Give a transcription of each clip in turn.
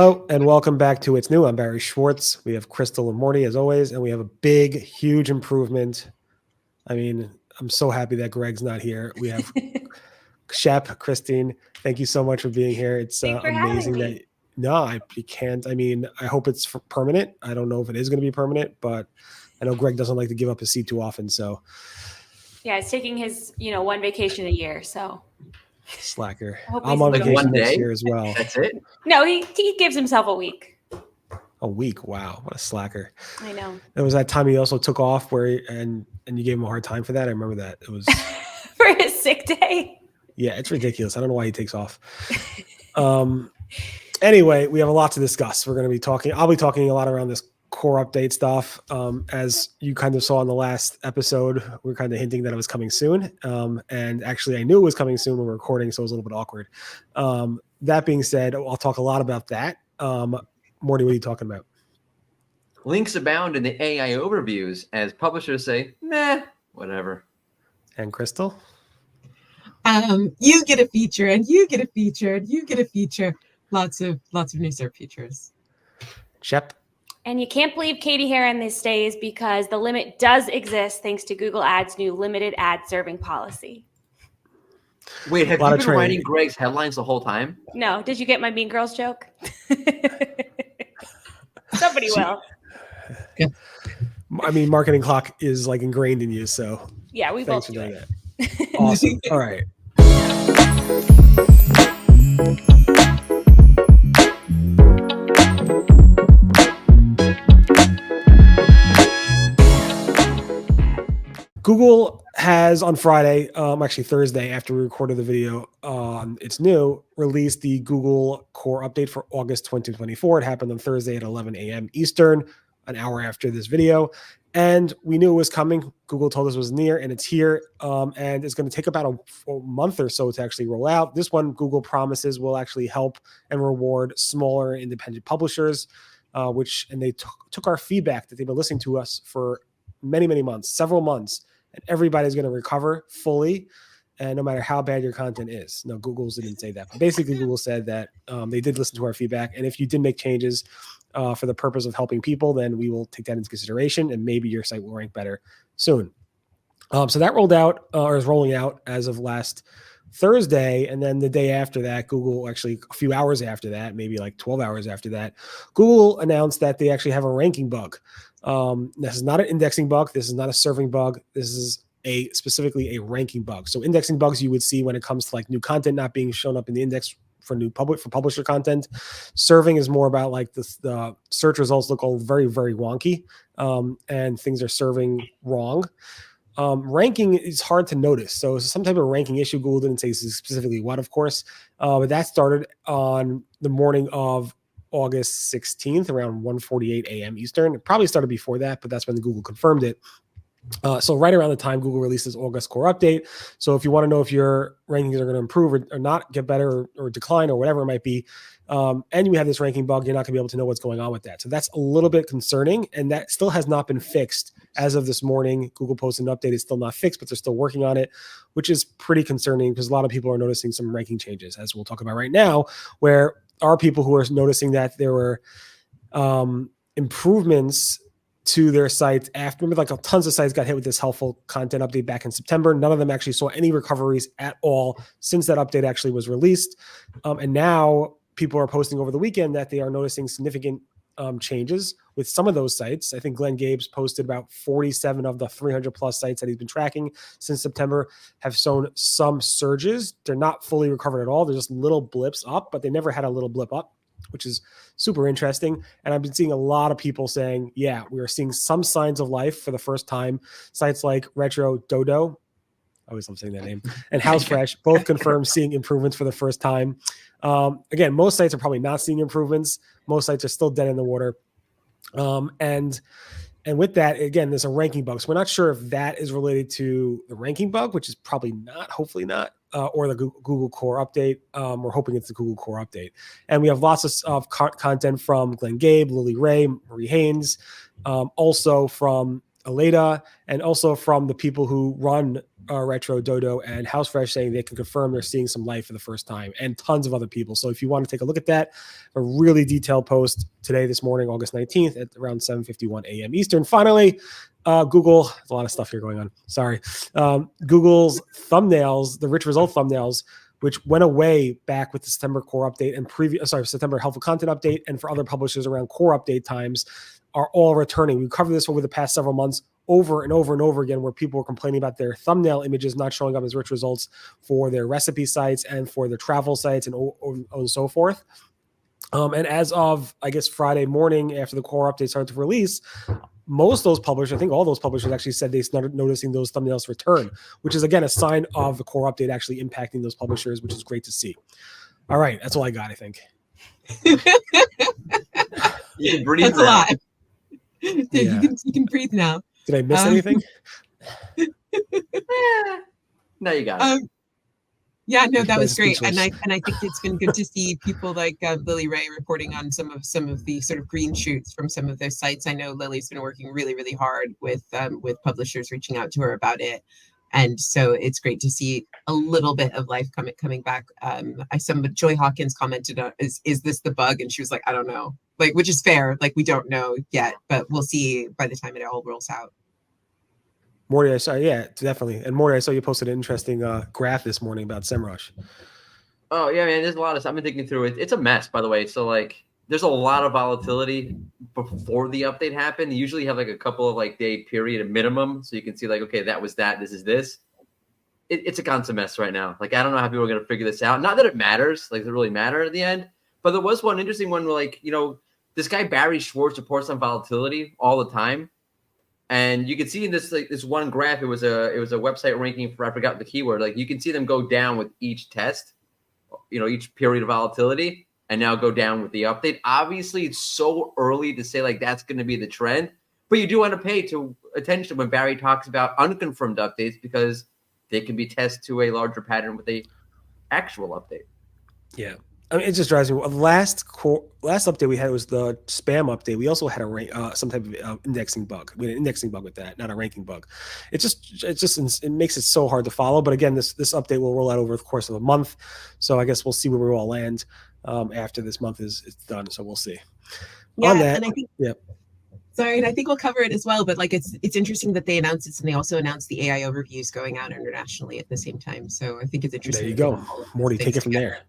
Hello and welcome back to It's New. I'm Barry Schwartz. We have Crystal and Mordy as always, and we have a big, huge improvement. I mean, I'm so happy that Greg's not here. We have Shep, Christine. Thank you so much for being here. It's amazing that you can't. I mean, I hope it's permanent. I don't know if it is going to be permanent, but I know Greg doesn't like to give up his seat too often. So yeah, he's taking his one vacation a year. So slacker. I'm on vacation next year as well. That's it. No, he gives himself a week. A week. Wow, what a slacker. I know. There was that time he also took off and you gave him a hard time for that. I remember that. It was for his sick day. Yeah, it's ridiculous. I don't know why he takes off. Anyway, we have a lot to discuss. I'll be talking a lot around this core update stuff. As you kind of saw in the last episode, we were kind of hinting that it was coming soon. And actually I knew it was coming soon when we were recording, so it was a little bit awkward. That being said, I'll talk a lot about that. Morty, what are you talking about? Links abound in the AI overviews as publishers say, meh, whatever. And Crystal? You get a feature, and you get a feature, and you get a feature. Lots of new SERP features. Shep? And you can't believe Katie Heron these days because the limit does exist thanks to Google Ads' new limited ad serving policy. Wait, have you been writing Greg's headlines the whole time? No. Did you get my Mean Girls joke? Somebody will. Yeah. I mean, marketing clock is like ingrained in you, so yeah, we both do it. Awesome. All right. Google has on Friday, actually Thursday, after we recorded the video on It's New, released the Google Core Update for August 2024. It happened on Thursday at 11 a.m. Eastern, an hour after this video. And we knew it was coming. Google told us it was near, and it's here. And it's going to take about a month or so to actually roll out. This one, Google promises, will actually help and reward smaller independent publishers, and they took our feedback that they've been listening to us for many, many months, several months, and everybody's going to recover fully, and no matter how bad your content is. No, Google didn't say that. But basically, Google said that they did listen to our feedback, and if you did make changes for the purpose of helping people, then we will take that into consideration, and maybe your site will rank better soon. So that rolled out, or is rolling out as of last Thursday, and then the day after that, Google, actually a few hours after that, maybe like 12 hours after that, Google announced that they actually have a ranking bug. This is not an indexing bug. This is not a serving bug. This is specifically a ranking bug. So indexing bugs you would see when it comes to like new content not being shown up in the index for publisher content. Serving is more about like the search results look all very, very wonky, and things are serving wrong. Ranking is hard to notice. So it's some type of ranking issue. Google didn't say specifically what, of course, but that started on the morning of August 16th around 1:48 a.m. Eastern. It probably started before that, but that's when Google confirmed it. So right around the time Google releases August Core Update. So if you want to know if your rankings are going to improve or not, get better or decline or whatever it might be, and you have this ranking bug, you're not going to be able to know what's going on with that. So that's a little bit concerning, and that still has not been fixed. As of this morning, Google posted an update. It's still not fixed, but they're still working on it, which is pretty concerning because a lot of people are noticing some ranking changes, as we'll talk about right now, where are people who are noticing that there were improvements to their sites after. Remember, like tons of sites got hit with this helpful content update back in September. None of them actually saw any recoveries at all since that update actually was released. And now people are posting over the weekend that they are noticing significant changes with some of those sites. I think Glenn Gabes posted about 47 of the 300 plus sites that he's been tracking since September have shown some surges. They're not fully recovered at all. They're just little blips up, but they never had a little blip up, which is super interesting. And I've been seeing a lot of people saying, yeah, we are seeing some signs of life for the first time. Sites like Retro Dodo, I always love saying that name, and HouseFresh both confirm seeing improvements for the first time. Again, most sites are probably not seeing improvements. Most sites are still dead in the water. And with that, again, there's a ranking bug. So we're not sure if that is related to the ranking bug, which is probably not, hopefully not, or the Google Core Update. We're hoping it's the Google Core Update. And we have lots of content from Glenn Gabe, Lily Ray, Marie Haynes, also from Aleda, and also from the people who run Retro Dodo and HouseFresh, saying they can confirm they're seeing some life for the first time, and tons of other people. So if you want to take a look at that, a really detailed post today, this morning, August 19th at around 7:51 a.m. Eastern. Finally, Google, there's a lot of stuff here going on. Sorry. Google's thumbnails, the rich result thumbnails, which went away back with the September core update and September helpful content update, and for other publishers around core update times, are all returning. We covered this over the past several months over and over and over again, where people were complaining about their thumbnail images not showing up as rich results for their recipe sites and for their travel sites and so forth. And as of, I guess, Friday morning after the core update started to release, most of those publishers, I think all those publishers actually said they started noticing those thumbnails return, which is, again, a sign of the core update actually impacting those publishers, which is great to see. All right. That's all I got, I think. You can breathe. That's a lot. Dude, Yeah. you can breathe now. Did I miss anything? No, you got it. Yeah, no, that was Speechless. great, and I think it's been good to see people like Lily Ray reporting on some of the sort of green shoots from some of those sites. I know Lily's been working really, really hard with publishers reaching out to her about it, and so it's great to see a little bit of life coming back. Joy Hawkins commented on, is this the bug? And she was like, I don't know, like, which is fair. Like, we don't know yet, but we'll see by the time it all rolls out. Mordy, I saw, yeah, definitely. And Mordy, I saw you posted an interesting graph this morning about SEMrush. Oh yeah, man. There's a lot of stuff. I've been thinking through it. It's a mess, by the way. So like, there's a lot of volatility before the update happened. You usually have like a couple of like day period at minimum, so you can see like, okay, that was that. This is this. It's a constant mess right now. Like, I don't know how people are going to figure this out. Not that it matters. Like, it really matter at the end. But there was one interesting one where, like, you know, this guy Barry Schwartz reports on volatility all the time. And you can see in this, like, this one graph, it was a website ranking for, I forgot the keyword. Like, you can see them go down with each test, you know, each period of volatility, and now go down with the update. Obviously, it's so early to say like that's going to be the trend, but you do want to pay attention when Barry talks about unconfirmed updates, because they can be tested to a larger pattern with a actual update. Yeah. I mean, it just drives me. Last update we had was the spam update. We also had some type of indexing bug. We had an indexing bug with that, not a ranking bug. It makes it so hard to follow. But again, this update will roll out over the course of a month. So I guess we'll see where we all land after this month is done. So we'll see. Yeah, On that, and I think. Yeah. Sorry, and I think we'll cover it as well. But like, it's interesting that they announced this, and they also announced the AI overviews going out internationally at the same time. So I think it's interesting. There you go, Morty. Take it from there.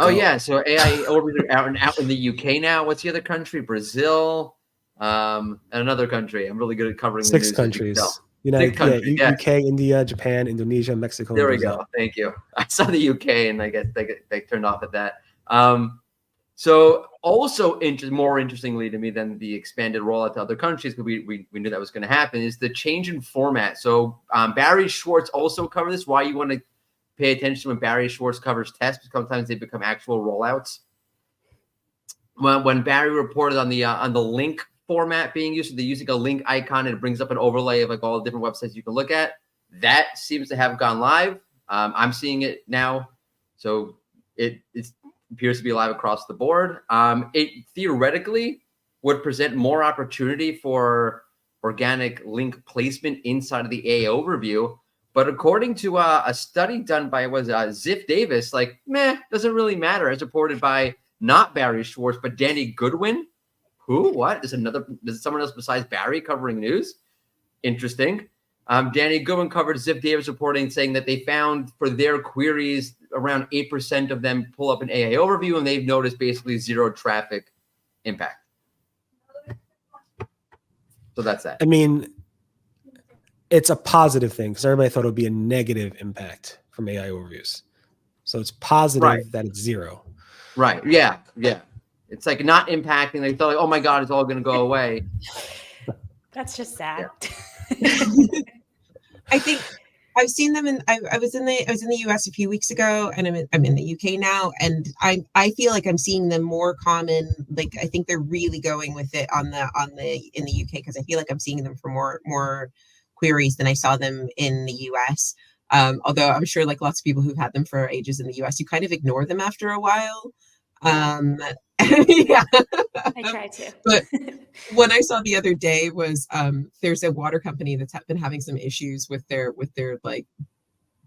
Oh yeah, so AI overviews are out in the UK now. What's the other country? Brazil, and another country. I'm really good at covering the news. 6 countries. Countries, yeah. UK, India, Japan, Indonesia, Mexico. There we go. Thank you. I saw the UK, and I guess they turned off at that. So also more interestingly to me than the expanded rollout to other countries, because we knew that was going to happen, is the change in format. So Barry Schwartz also covered this. Why you want to pay attention when Barry Schwartz covers tests, because sometimes they become actual rollouts. When Barry reported on the link format being used, so they're using a link icon and it brings up an overlay of like all the different websites you can look at. That seems to have gone live. I'm seeing it now, so it appears to be live across the board. It theoretically would present more opportunity for organic link placement inside of the AI overview. But according to a study done by Ziff Davis, like, doesn't really matter, as reported by not Barry Schwartz, but Danny Goodwin. Who? What? Is someone else besides Barry covering news? Interesting. Danny Goodwin covered Ziff Davis reporting, saying that they found for their queries, around 8% of them pull up an AI overview, and they've noticed basically zero traffic impact. So that's that. I mean, it's a positive thing, because everybody thought it would be a negative impact from AI overviews. So it's positive that it's zero. Right. Yeah. Yeah. It's like not impacting. They thought like, oh my God, it's all going to go away. That's just sad. Yeah. I think I've seen them I was in the US a few weeks ago, and I'm in the UK now, and I feel like I'm seeing them more common. Like, I think they're really going with it in the UK, because I feel like I'm seeing them for more queries than I saw them in the US. Although I'm sure like lots of people who've had them for ages in the US, you kind of ignore them after a while. Yeah. I try to. One I saw the other day was there's a water company that's been having some issues with their like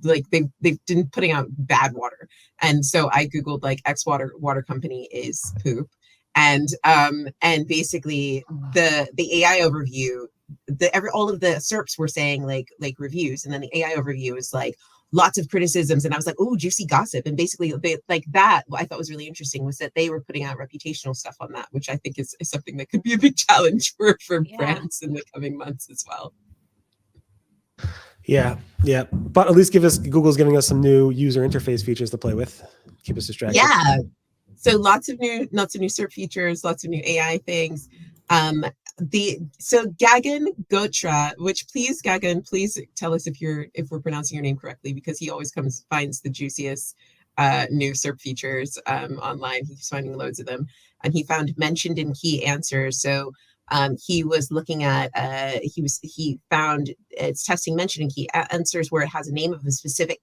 they've been putting out bad water, and so I googled like X water company is poop, and basically the AI overview, all of the SERPs were saying like reviews, and then the AI overview is like lots of criticisms, and I was like, oh, juicy gossip. And basically they like that, what I thought was really interesting was that they were putting out reputational stuff on that, which I think is something that could be a big challenge for brands in the coming months as well. Yeah. But at least Google's giving us some new user interface features to play with. Keep us distracted. Yeah. So lots of new SERP features, lots of new AI things. So Gagan Gotra, which please tell us if we're pronouncing your name correctly, because he always finds the juiciest new SERP features online. He's finding loads of them, and he found mentioned in key answers. So he was looking at he found it's testing mentioned in key answers where it has a name of a specific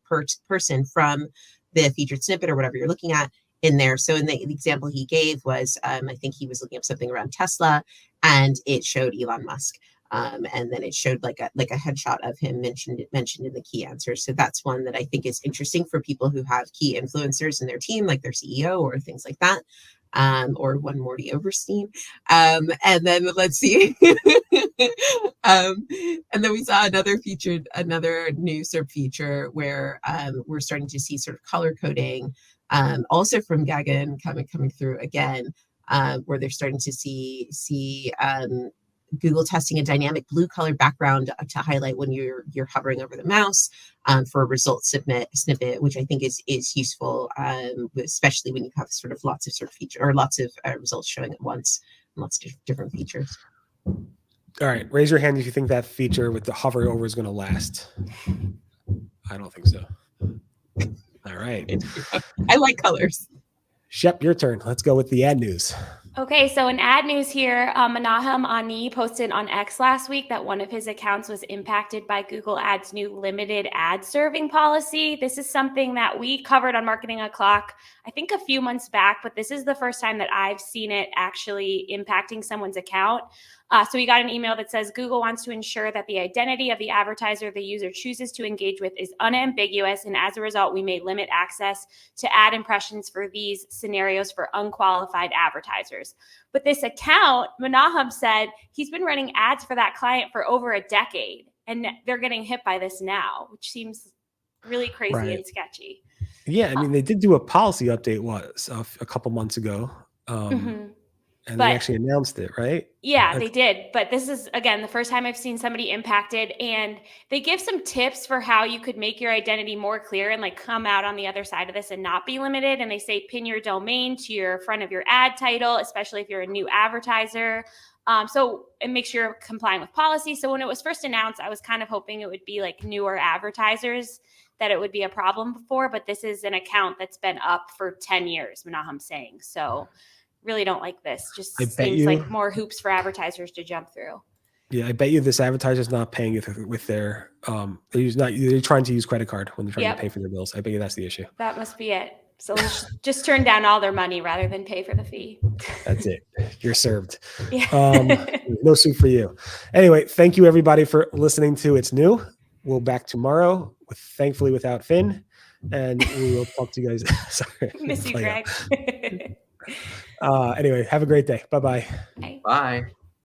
person from the featured snippet or whatever you're looking at in there. So in the example he gave was I think he was looking up something around Tesla, and it showed Elon Musk, and then it showed like a headshot of him mentioned in the key answers. So that's one that I think is interesting for people who have key influencers in their team, like their CEO or things like that. Or one Mordy Oberstein. And then let's see. And then we saw another new SERP feature where we're starting to see sort of color coding, also from Gagan coming through again, where they're starting to see Google testing a dynamic blue color background to highlight when you're hovering over the mouse for a result snippet, which I think is useful, especially when you have sort of lots of sort of feature or lots of results showing at once, and lots of different features. All right, raise your hand if you think that feature with the hover over is going to last. I don't think so. All right. I like colors. Shep, your turn. Let's go with the ad news. Okay, so in ad news here, Menahem Ani posted on X last week that one of his accounts was impacted by Google Ads' new limited ad serving policy. This is something that we covered on Marketing O'Clock, I think a few months back, but this is the first time that I've seen it actually impacting someone's account. So we got an email that says Google wants to ensure that the identity of the advertiser the user chooses to engage with is unambiguous, and as a result, we may limit access to ad impressions for these scenarios for unqualified advertisers. But this account, Menahem said he's been running ads for that client for over a decade, and they're getting hit by this now, which seems really crazy and sketchy. Yeah, I mean, they did do a policy update, a couple months ago. And they actually announced it, right? Yeah, they did. But this is, again, the first time I've seen somebody impacted. And they give some tips for how you could make your identity more clear and like come out on the other side of this and not be limited. And they say pin your domain to your front of your ad title, especially if you're a new advertiser. And make sure you're complying with policy. So when it was first announced, I was kind of hoping it would be like newer advertisers that it would be a problem for. But this is an account that's been up for 10 years, Menahem's saying. So really don't like this. Just seems like more hoops for advertisers to jump through. Yeah, I bet you this advertiser's not paying you with their they're trying to use credit card when they're trying to pay for their bills. I bet you that's the issue. That must be it. So just turn down all their money rather than pay for the fee. That's it. You're served. Yeah. No soup for you. Anyway, thank you everybody for listening to It's New. We'll back tomorrow thankfully without Finn, and we will talk to you guys. Sorry. Miss you, Greg. Anyway, have a great day. Bye-bye. Bye.